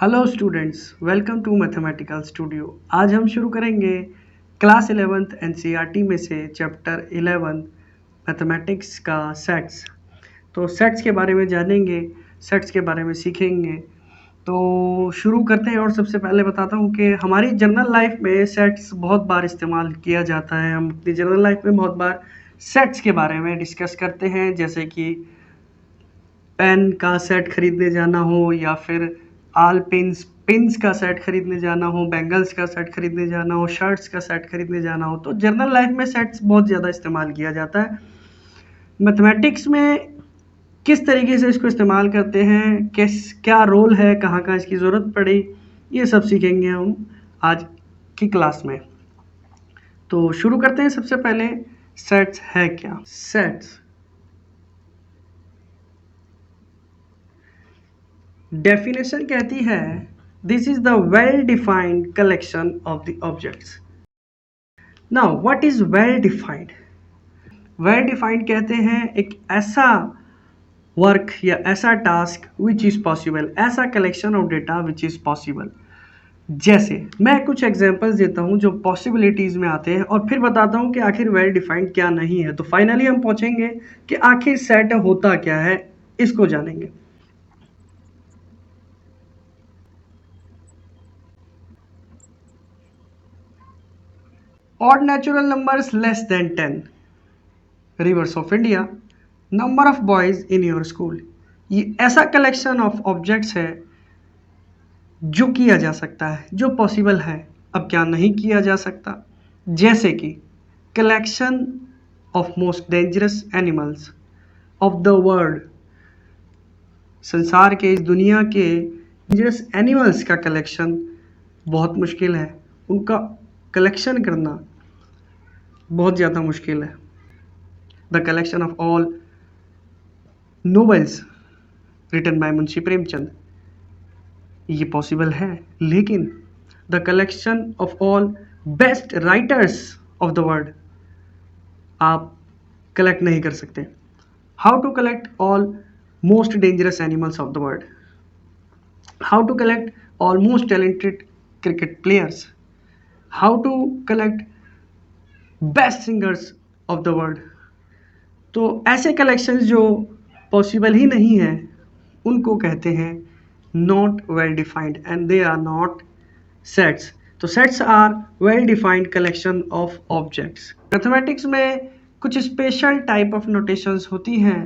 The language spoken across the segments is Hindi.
Hello students, welcome to mathematical studio. आज हम शुरू करेंगे क्लास 11th एनसीईआरटी में से चैप्टर 11 मैथमेटिक्स का सेट्स। तो सेट्स के बारे में जानेंगे, सेट्स के बारे में सीखेंगे। तो शुरू करते हैं और सबसे पहले बताता हूँ कि हमारी जनरल लाइफ में सेट्स बहुत बार इस्तेमाल किया जाता है। हम अपनी जनरल लाइफ में बहुत बार सेट्स के बारे में डिस्कस करते हैं, जैसे कि पेन का सेट खरीदने जाना हो या फिर आल पिन्स का सेट खरीदने जाना हो, बैंगल्स का सेट खरीदने जाना हो, शर्ट्स का सेट खरीदने जाना हो। तो जनरल लाइफ में सेट्स बहुत ज़्यादा इस्तेमाल किया जाता है। मैथमेटिक्स में किस तरीके से इसको इस्तेमाल करते हैं, क्या रोल है, कहाँ कहाँ इसकी ज़रूरत पड़ी, ये सब सीखेंगे हम आज की क्लास में। तो शुरू करते हैं। सबसे पहले सेट्स है क्या? सेट्स डेफिनेशन कहती है, this is the well defined collection of the objects. Now what is well defined? Well defined कहते हैं एक ऐसा वर्क या ऐसा टास्क विच इज पॉसिबल, ऐसा collection of data which is possible. जैसे मैं कुछ एग्जांपल्स देता हूं जो पॉसिबिलिटीज में आते हैं और फिर बताता हूं कि आखिर वेल डिफाइंड क्या नहीं है। तो फाइनली हम पहुंचेंगे कि आखिर सेट होता क्या है, इसको जानेंगे। odd natural numbers less than 10, rivers of India, number of boys in your school। ये ऐसा कलेक्शन ऑफ ऑब्जेक्ट्स है जो किया जा सकता है, जो पॉसिबल है। अब क्या नहीं किया जा सकता? जैसे कि collection of most dangerous animals of the world, संसार के, इस दुनिया के डेंजरस एनिमल्स का कलेक्शन बहुत मुश्किल है। उनका कलेक्शन करना बहुत ज़्यादा मुश्किल है। The collection of all novels written by Munshi Premchand, ये पॉसिबल है। लेकिन the collection of all best writers of the world आप कलेक्ट नहीं कर सकते। How to collect all most dangerous animals of the world, how to collect all most talented cricket players, how to collect best singers of the world. तो ऐसे कलेक्शंस जो पॉसिबल ही नहीं है, उनको कहते हैं not well defined and they are not sets. तो sets are well defined collection of objects. Mathematics में कुछ स्पेशल टाइप ऑफ नोटेशंस होती हैं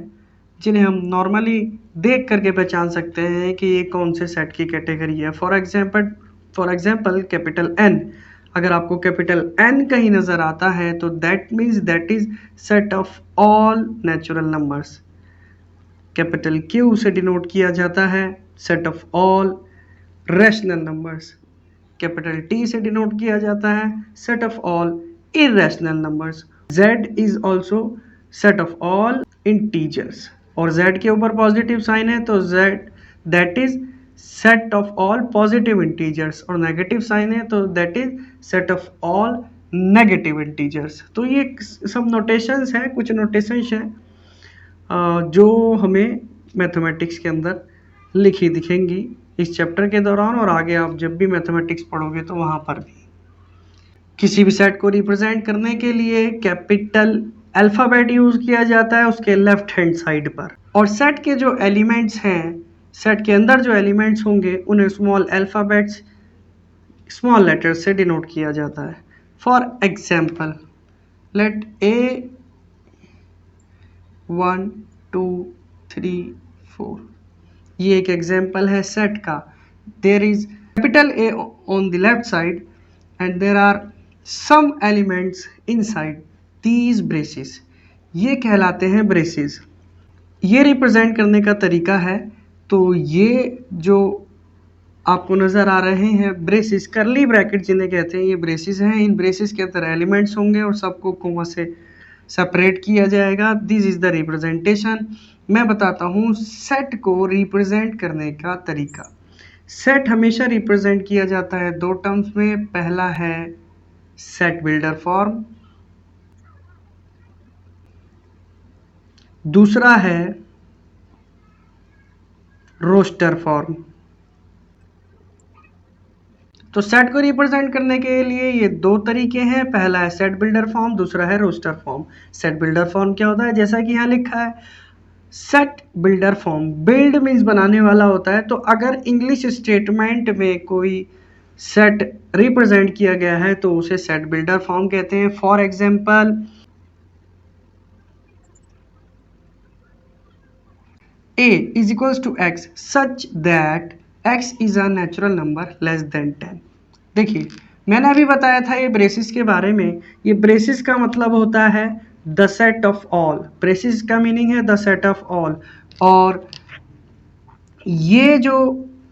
जिन्हें हम नॉर्मली देख करके पहचान सकते हैं कि ये कौन से सेट की कैटेगरी है। फॉर एग्जाम्पल कैपिटल एन, अगर आपको कैपिटल एन कहीं नज़र आता है तो that means that is set of all natural numbers. Capital Q से डिनोट किया जाता है set of all rational numbers. Capital T से डिनोट किया जाता है set of all irrational numbers. Z is also set of all integers, और जेड के ऊपर पॉजिटिव साइन है तो Z that is set of all positive integers, और नेगेटिव साइन है तो that is set of all negative integers. तो ये सब नोटेशंस हैं, कुछ नोटेशंस हैं जो हमें मैथमेटिक्स के अंदर लिखी दिखेंगी इस चैप्टर के दौरान, और आगे आप जब भी मैथमेटिक्स पढ़ोगे तो वहाँ पर भी। किसी भी सेट को रिप्रेजेंट करने के लिए कैपिटल अल्फ़ाबेट यूज़ किया जाता है उसके लेफ्ट हैंड साइड पर, और सेट के जो एलिमेंट्स हैं, सेट के अंदर जो एलिमेंट्स होंगे उन्हें स्मॉल अल्फ़ाबेट्स, स्मॉल लेटर्स से डिनोट किया जाता है। फॉर एग्जाम्पल लेट ए 1 2 3 4, ये एक एग्जाम्पल है सेट का। There is capital A on the left side and there are some elements inside these braces, ये कहलाते हैं ब्रेसेस। ये रिप्रेजेंट करने का तरीका है। तो ये जो आपको नज़र आ रहे हैं ब्रेसेस, करली ब्रैकेट जिन्हें कहते हैं, ये ब्रेसेस हैं। इन ब्रेसेस के अंदर एलिमेंट्स होंगे और सबको कोमा से सेपरेट किया जाएगा। This is the representation. मैं बताता हूँ सेट को रिप्रेजेंट करने का तरीका। सेट हमेशा रिप्रेजेंट किया जाता है दो टर्म्स में। पहला है सेट बिल्डर फॉर्म, दूसरा है रोस्टर फॉर्म। तो सेट को रिप्रेजेंट करने के लिए ये दो तरीके हैं, पहला है सेट बिल्डर फॉर्म, दूसरा है roster form. Set builder form क्या होता है, जैसा कि यहाँ लिखा है set builder form, build means बनाने वाला होता है। तो अगर इंग्लिश स्टेटमेंट में कोई सेट रिप्रेजेंट किया गया है तो उसे सेट बिल्डर फॉर्म कहते हैं। For example a is equals to x such that x is a natural number less than 10। देखिए मैंने अभी बताया था ये ब्रेसिस के बारे में। ये ब्रेसिस का मतलब होता है the set of all. Braces का मीनिंग है द सेट ऑफ ऑल। और ये जो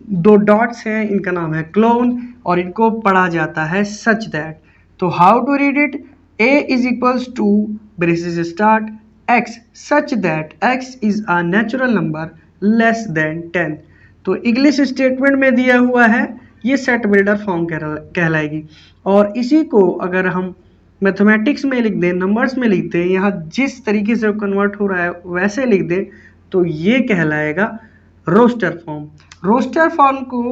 दो डॉट्स हैं इनका नाम है क्लोन और इनको पढ़ा जाता है सच दैट। तो how to read it, a is equals to braces start x such that x is a natural number less than 10। तो इंग्लिश स्टेटमेंट में दिया हुआ है, ये सेट बिल्डर फॉर्म कहलाएगी। और इसी को अगर हम मैथमेटिक्स में लिख दें, नंबर्स में लिख दें, यहाँ जिस तरीके से कन्वर्ट हो रहा है वैसे लिख दें तो ये कहलाएगा रोस्टर फॉर्म। रोस्टर फॉर्म को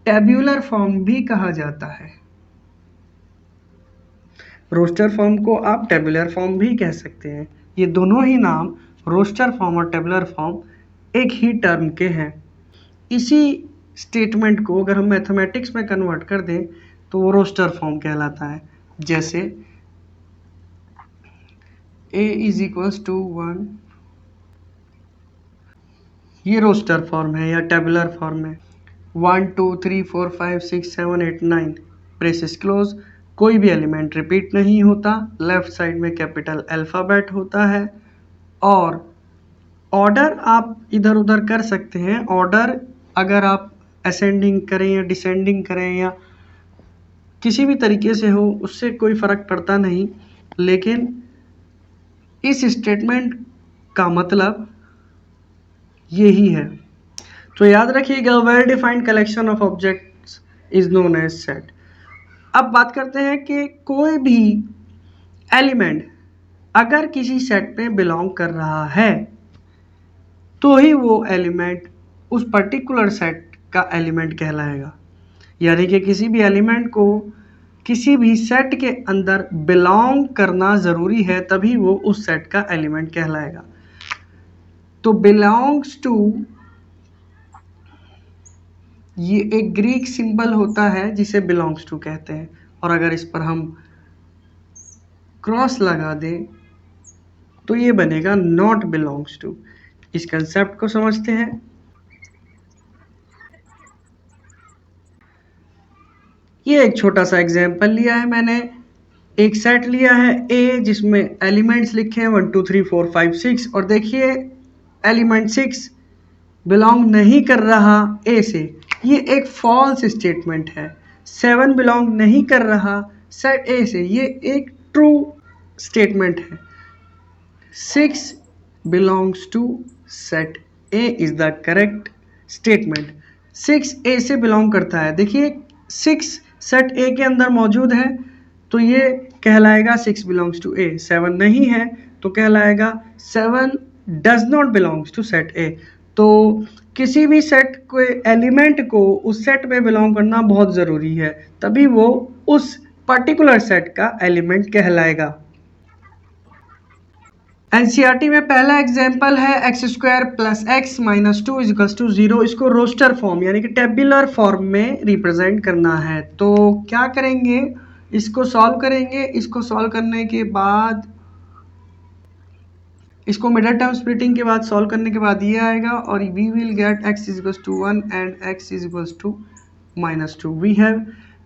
टेब्यूलर फॉर्म भी कहा जाता है। रोस्टर फॉर्म को आप टेबुलर फॉर्म भी कह सकते हैं। ये दोनों ही नाम रोस्टर फॉर्म और टेबुलर फॉर्म एक ही टर्म के हैं। इसी स्टेटमेंट को अगर हम मैथमेटिक्स में कन्वर्ट कर दें तो वो रोस्टर फॉर्म कहलाता है। जैसे a इज इक्वल्स टू 1, ये रोस्टर फॉर्म है या टेबुलर फॉर्म है। 1 2 3 4 5 6 7 8 9 ब्रेसेस क्लोज, कोई भी एलिमेंट रिपीट नहीं होता, लेफ्ट साइड में कैपिटल अल्फ़ाबेट होता है। और ऑर्डर आप इधर उधर कर सकते हैं। ऑर्डर अगर आप असेंडिंग करें या डिसेंडिंग करें या किसी भी तरीके से हो उससे कोई फ़र्क पड़ता नहीं, लेकिन इस स्टेटमेंट का मतलब यही है। तो याद रखिएगा well defined collection of objects is known as set. अब बात करते हैं कि कोई भी एलिमेंट अगर किसी सेट में बिलोंग कर रहा है तो ही वो एलिमेंट उस पर्टिकुलर सेट का एलिमेंट कहलाएगा। यानी कि किसी भी एलिमेंट को किसी भी सेट के अंदर बिलोंग करना ज़रूरी है, तभी वो उस सेट का एलिमेंट कहलाएगा। तो बिलोंग्स टू ये एक ग्रीक सिंबल होता है जिसे बिलोंग्स टू कहते हैं। और अगर इस पर हम क्रॉस लगा दें तो ये बनेगा नॉट बिलोंग्स टू। इस कंसेप्ट को समझते हैं। ये एक छोटा सा एग्जांपल लिया है मैंने। एक सेट लिया है ए जिसमें एलिमेंट्स लिखे हैं 1 2 3 4 5 6 और देखिए एलिमेंट 6 बिलोंग नहीं कर रहा ए से, ये एक फॉल्स स्टेटमेंट है। 7 बिलोंग नहीं कर रहा सेट ए से, ये एक ट्रू स्टेटमेंट है। 6 belongs to set A is the correct statement. 6 A से बिलोंग करता है। देखिए 6 सेट ए के अंदर मौजूद है तो ये कहलाएगा 6 बिलोंग्स टू ए। 7 नहीं है तो कहलाएगा 7 does not belongs to set A. तो किसी भी सेट के एलिमेंट को उस सेट में बिलोंग करना बहुत ज़रूरी है, तभी वो उस पर्टिकुलर सेट का एलिमेंट कहलाएगा। एनसीईआरटी में पहला एग्जाम्पल है X square plus X minus 2 equals to 0। इसको रोस्टर फॉर्म यानी कि टेबुलर फॉर्म में रिप्रेजेंट करना है। तो क्या करेंगे, इसको सॉल्व करेंगे। इसको सॉल्व करने के बाद इसको मिडल टर्म स्प्लिटिंग के बाद सॉल्व करने के बाद ये आएगा और we will get x is equals to 1 and x is equals to minus 2। We have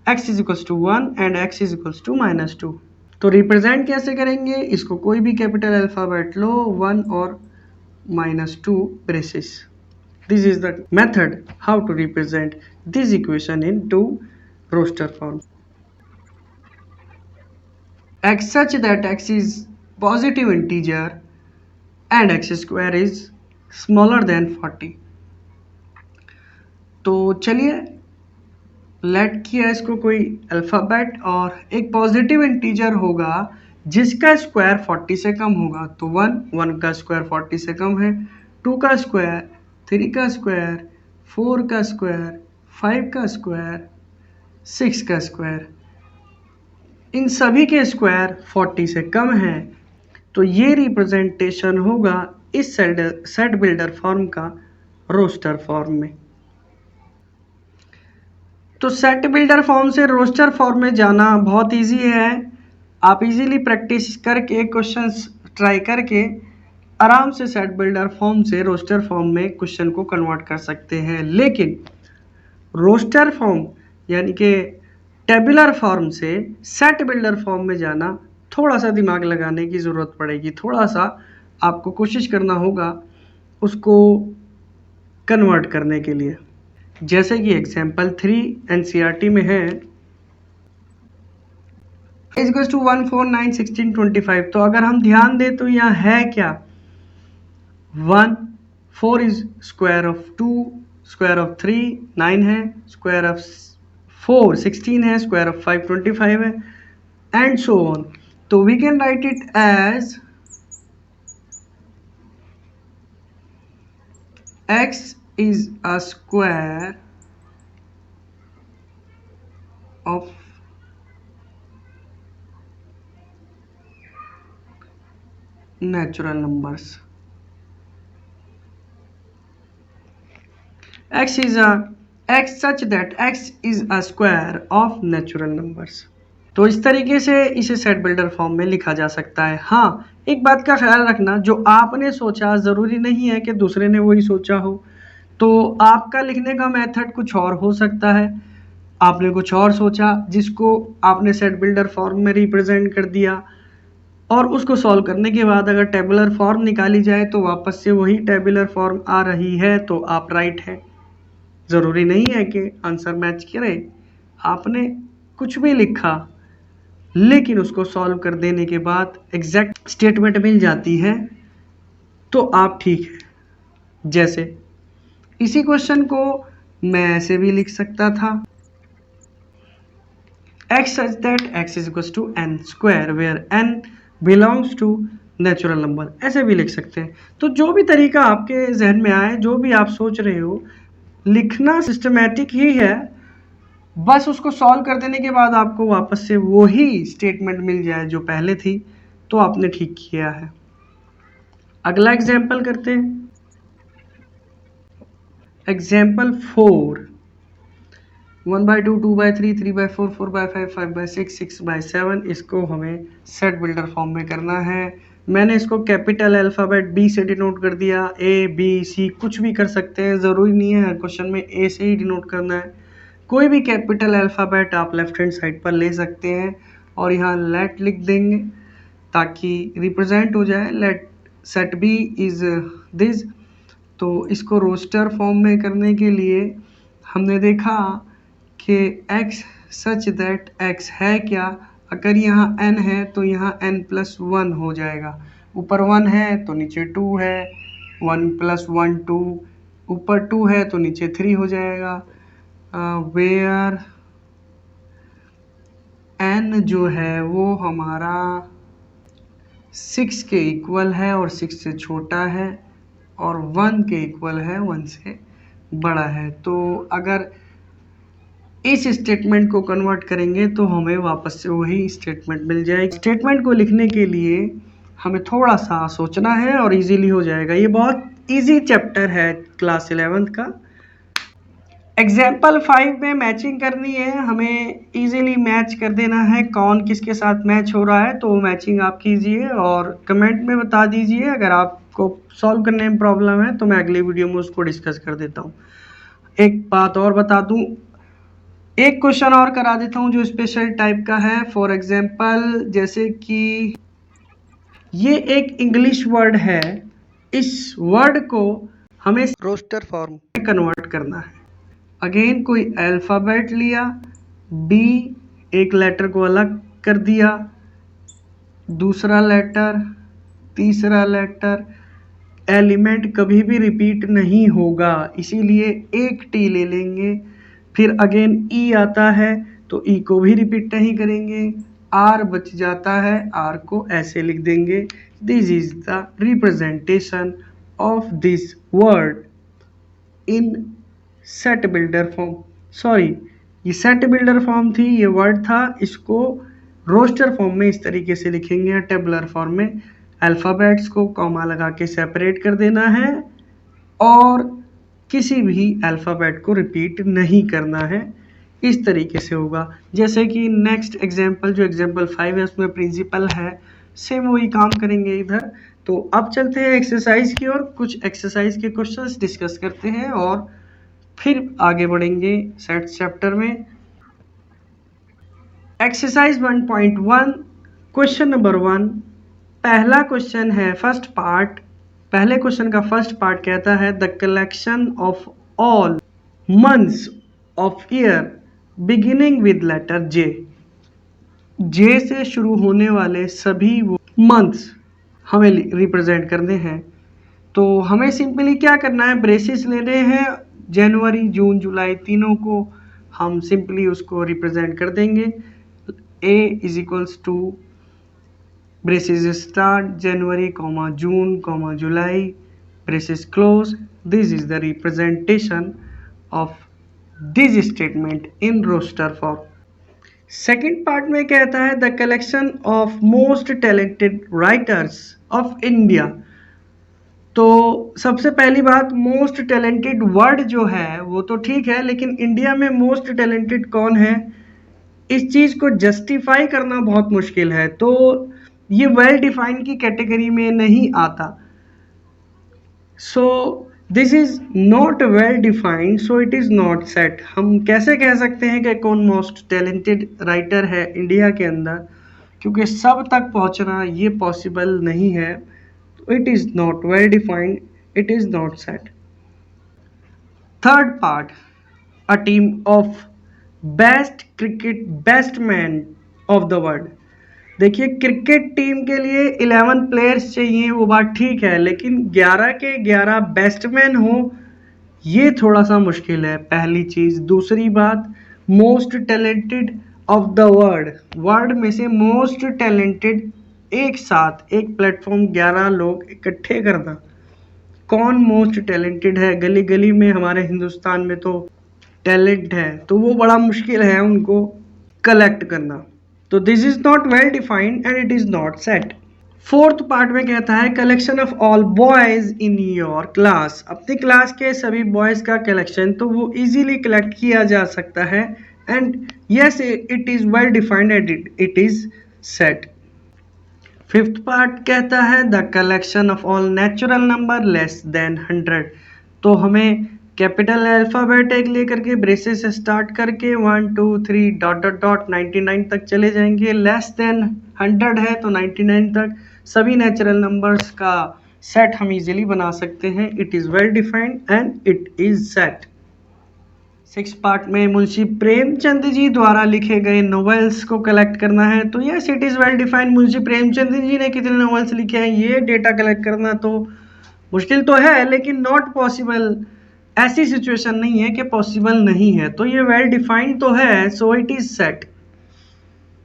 x is equals to 1 and x is equals to minus 2। तो रिप्रेजेंट कैसे करेंगे, इसको कोई भी कैपिटल अल्फ़ाबेट लो, 1 और minus 2 braces. This is the method how to represent this equation into roster form. x such that x is positive integer and x square is smaller than 40। तो चलिए लेट किया इसको कोई अल्फ़ाबेट और एक पॉजिटिव इंटीजर होगा जिसका स्क्वायर 40 से कम होगा। तो 1 का स्क्वायर 40 से कम है, 2 का स्क्वायर, 3 का स्क्वायर, 4 का स्क्वायर, 5 का स्क्वायर, 6 का स्क्वायर, इन सभी के स्क्वायर 40 से कम है, तो ये रिप्रेजेंटेशन होगा इस सेट बिल्डर फॉर्म का रोस्टर फॉर्म में। तो सेट बिल्डर फॉर्म से रोस्टर फॉर्म में जाना बहुत इजी है। आप इजीली प्रैक्टिस करके क्वेश्चंस ट्राई करके आराम से सेट बिल्डर फॉर्म से रोस्टर फॉर्म में क्वेश्चन को कन्वर्ट कर सकते हैं। लेकिन रोस्टर फॉर्म यानी कि टेबुलर फॉर्म से सेट बिल्डर फॉर्म में जाना थोड़ा सा दिमाग लगाने की ज़रूरत पड़ेगी, थोड़ा सा आपको कोशिश करना होगा उसको कन्वर्ट करने के लिए। जैसे कि एग्जाम्पल 3 एनसीईआरटी में है इज टू 1 4 9 16 25। तो अगर हम ध्यान दें तो यहाँ है क्या, 1 4 is square of 2, square of 3 9 है, स्क्वायर ऑफ 4 16 है, स्क्वायर ऑफ 5 25 है, एंड सो ऑन। तो we can write it as x is a square of natural numbers. X such that x is a square of natural numbers. तो इस तरीके से इसे सेट बिल्डर फॉर्म में लिखा जा सकता है। हाँ, एक बात का ख्याल रखना, जो आपने सोचा ज़रूरी नहीं है कि दूसरे ने वही सोचा हो। तो आपका लिखने का मेथड कुछ और हो सकता है, आपने कुछ और सोचा जिसको आपने सेट बिल्डर फॉर्म में रिप्रेजेंट कर दिया, और उसको सॉल्व करने के बाद अगर टेबुलर फॉर्म निकाली जाए तो वापस से वही टेबुलर फॉर्म आ रही है, तो आप राइट हैं। ज़रूरी नहीं है कि आंसर मैच करे, आपने कुछ भी लिखा लेकिन उसको सॉल्व कर देने के बाद एग्जैक्ट स्टेटमेंट मिल जाती है तो आप ठीक है। जैसे इसी क्वेश्चन को मैं ऐसे भी लिख सकता था, x such that x is equals to n square where n belongs to natural number, ऐसे भी लिख सकते हैं। तो जो भी तरीका आपके जहन में आए, जो भी आप सोच रहे हो, लिखना सिस्टमेटिक ही है, बस उसको सॉल्व कर देने के बाद आपको वापस से वही स्टेटमेंट मिल जाए जो पहले थी, तो आपने ठीक किया है। अगला एग्जाम्पल करते हैं, एग्जाम्पल 4, 1/2 2/3 3/4 4/5 5/6 6/7। इसको हमें सेट बिल्डर फॉर्म में करना है। मैंने इसको कैपिटल अल्फ़ाबेट बी से डिनोट कर दिया, ए बी सी कुछ भी कर सकते हैं, ज़रूरी नहीं है हर क्वेश्चन में ए से ही डिनोट करना है। कोई भी कैपिटल अल्फ़ाबेट आप लेफ्ट हैंड साइड पर ले सकते हैं और यहाँ लेट लिख देंगे ताकि रिप्रेजेंट हो जाए, let set B is this. तो इसको रोस्टर फॉर्म में करने के लिए हमने देखा कि x सच दैट x है क्या, अगर यहाँ n है तो यहाँ n+1 हो जाएगा। ऊपर 1 है तो नीचे 2 है, 1+1 2, ऊपर 2 है तो नीचे 3 हो जाएगा। वेयर n जो है वो हमारा 6 के इक्वल है और 6 से छोटा है, और 1 के इक्वल है 1 से बड़ा है। तो अगर इस स्टेटमेंट को कन्वर्ट करेंगे तो हमें वापस से वही स्टेटमेंट मिल जाएगी। स्टेटमेंट को लिखने के लिए हमें थोड़ा सा सोचना है और इजीली हो जाएगा। ये बहुत इजी चैप्टर है क्लास 11th का। एग्जाम्पल 5 में मैचिंग करनी है, हमें इजीली मैच कर देना है कौन किसके साथ मैच हो रहा है। तो मैचिंग आप कीजिए और कमेंट में बता दीजिए। अगर आपको सॉल्व करने में प्रॉब्लम है तो मैं अगली वीडियो में उसको डिस्कस कर देता हूँ। एक बात और बता दूँ, एक क्वेश्चन और करा देता हूँ जो स्पेशल टाइप का है। फॉर एग्जाम्पल जैसे कि ये एक इंग्लिश वर्ड है, इस वर्ड को हमें रोस्टर फॉर्म में कन्वर्ट करना है। अगेन कोई अल्फ़ाबेट लिया, बी, एक लेटर को अलग कर दिया, दूसरा लेटर, तीसरा लेटर, एलिमेंट कभी भी रिपीट नहीं होगा इसीलिए एक टी ले लेंगे। फिर अगेन ई आता है तो ई को भी रिपीट नहीं करेंगे, आर बच जाता है, आर को ऐसे लिख देंगे। This is the representation of this word in set builder form. Sorry, ये सेट बिल्डर फॉर्म थी, ये वर्ड था, इसको रोस्टर फॉर्म में इस तरीके से लिखेंगे या टेबुलर फॉर्म में। अल्फ़ाबेट्स को कॉमा लगा के सेपरेट कर देना है और किसी भी अल्फ़ाबेट को रिपीट नहीं करना है। इस तरीके से होगा। जैसे कि नेक्स्ट एग्जाम्पल जो एग्जाम्पल 5 है उसमें प्रिंसिपल है, सेम वही काम करेंगे इधर। तो अब चलते हैं एक्सरसाइज की ओर, कुछ एक्सरसाइज के क्वेश्चंस डिस्कस करते हैं और फिर आगे बढ़ेंगे सेट्स चैप्टर में। Exercise 1.1 question number 1। पहला क्वेश्चन है फर्स्ट पार्ट। पहले क्वेश्चन का फर्स्ट पार्ट कहता है the collection of all months of year beginning with letter J. J से शुरू होने वाले सभी वो मंथ्स हमें रिप्रेजेंट करने हैं। तो हमें सिंपली क्या करना है, ब्रेसेस लेने हैं, जनवरी जून जुलाई तीनों को हम सिंपली उसको रिप्रेजेंट कर देंगे। A is equals to braces start January comma June comma July braces close. This is the representation of this statement in roster form. Second part में कहता है the collection of most talented writers of India. तो सबसे पहली बात, मोस्ट टैलेंटेड वर्ड जो है वो तो ठीक है, लेकिन इंडिया में मोस्ट टैलेंटेड कौन है, इस चीज़ को जस्टिफाई करना बहुत मुश्किल है। तो ये वेल डिफाइंड की कैटेगरी में नहीं आता। So this is not well defined, so it is not set. हम कैसे कह सकते हैं कि कौन मोस्ट टैलेंटेड राइटर है इंडिया के अंदर, क्योंकि सब तक पहुंचना ये पॉसिबल नहीं है। It is not well defined, it is not set. Third part, a team of best cricket batsman of the world. देखिए क्रिकेट टीम के लिए 11 प्लेयर्स चाहिए, वो बात ठीक है, लेकिन 11 के 11 बैट्समैन हो ये थोड़ा सा मुश्किल है, पहली चीज़। दूसरी बात, most talented of the world में से मोस्ट टैलेंटेड एक साथ एक प्लेटफॉर्म 11 लोग इकट्ठे करना, कौन मोस्ट टैलेंटेड है गली गली में हमारे हिंदुस्तान में तो टैलेंट है, तो वो बड़ा मुश्किल है उनको कलेक्ट करना। तो this is not well defined and it is not set. Fourth part में कहता है collection of all boys in your class. अपनी क्लास के सभी बॉयज का कलेक्शन, तो वो इजीली कलेक्ट किया जा सकता है and yes it is well defined and it is set. Fifth part कहता है the collection of all natural number less than 100। तो हमें कैपिटल अल्फ़ाबेट एक लेकर के ब्रेसेस स्टार्ट करके 1 2 3 डॉट डॉट डॉट 99 तक चले जाएंगे। लेस देन 100 है तो 99 तक सभी नेचुरल नंबर्स का सेट हम इजीली बना सकते हैं। It is well defined and it is set. Six part में मुंशी प्रेमचंद जी द्वारा लिखे गए नॉवेल्स को कलेक्ट करना है। तो yes it is well defined, Munshi Premchand ji ने कितने नॉवेल्स लिखे हैं ये डेटा कलेक्ट करना तो मुश्किल तो है, लेकिन नॉट पॉसिबल। ऐसी सिचुएशन नहीं है कि पॉसिबल नहीं है, तो ये वेल डिफाइंड तो है, सो इट इज सेट।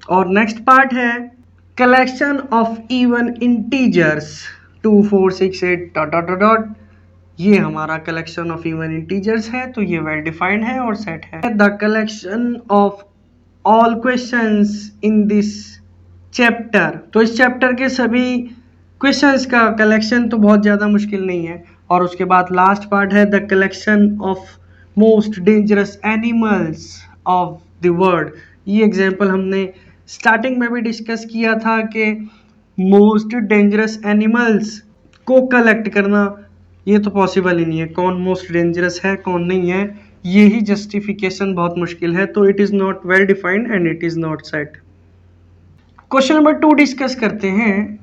और नेक्स्ट पार्ट है collection of even integers 2 4 6 8 dot dot dot dot. ये हमारा कलेक्शन ऑफ इवन इंटीजर्स है, तो ये वेल डिफाइंड है और सेट है। The collection of all questions in this chapter. तो इस चैप्टर के सभी क्वेश्चंस का कलेक्शन तो बहुत ज़्यादा मुश्किल नहीं है। और उसके बाद लास्ट पार्ट है the collection of most dangerous animals of the world. ये एग्जाम्पल हमने स्टार्टिंग में भी डिस्कस किया था कि मोस्ट डेंजरस एनिमल्स को कलेक्ट करना ये तो पॉसिबल ही नहीं है, कौन मोस्ट डेंजरस है कौन नहीं है, यही जस्टिफिकेशन बहुत मुश्किल है। तो it is not well defined and it is not set. Question number 2 discuss करते हैं।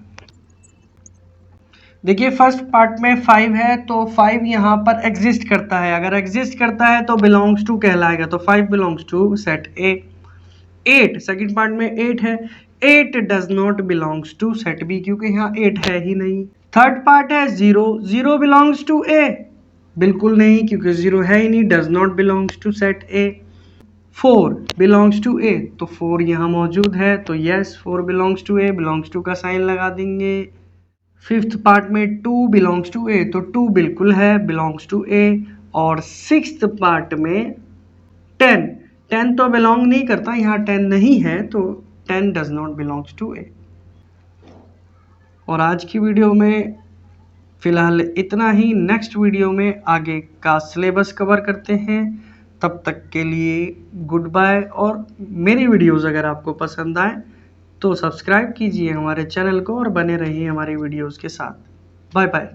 देखिए फर्स्ट पार्ट में 5 है, तो 5 यहाँ पर एग्जिस्ट करता है, अगर एग्जिस्ट करता है तो बिलोंग्स टू कहलाएगा, तो 5 belongs to set A. 8 second part में 8 है, 8 does not belongs to set B, क्योंकि यहाँ 8 है ही नहीं। थर्ड पार्ट है 0, 0 बिलोंग्स टू ए, बिल्कुल नहीं क्योंकि 0 है ही नहीं, does not belongs to set A. 4 belongs to A, तो 4 यहाँ मौजूद है, तो yes 4 belongs to A, belongs to का साइन लगा देंगे। फिफ्थ पार्ट में 2 बिलोंग्स टू ए, तो 2 बिल्कुल है, बिलोंग्स टू ए। और सिक्स्थ पार्ट में 10 10 तो बिलोंग नहीं करता, यहाँ 10 नहीं है तो 10 डज नॉट बिलोंग्स टू ए। और आज की वीडियो में फिलहाल इतना ही। नेक्स्ट वीडियो में आगे का सिलेबस कवर करते हैं। तब तक के लिए गुड बाय। और मेरी वीडियोस अगर आपको पसंद आए तो सब्सक्राइब कीजिए हमारे चैनल को और बने रहिए हमारी वीडियोस के साथ। Bye bye.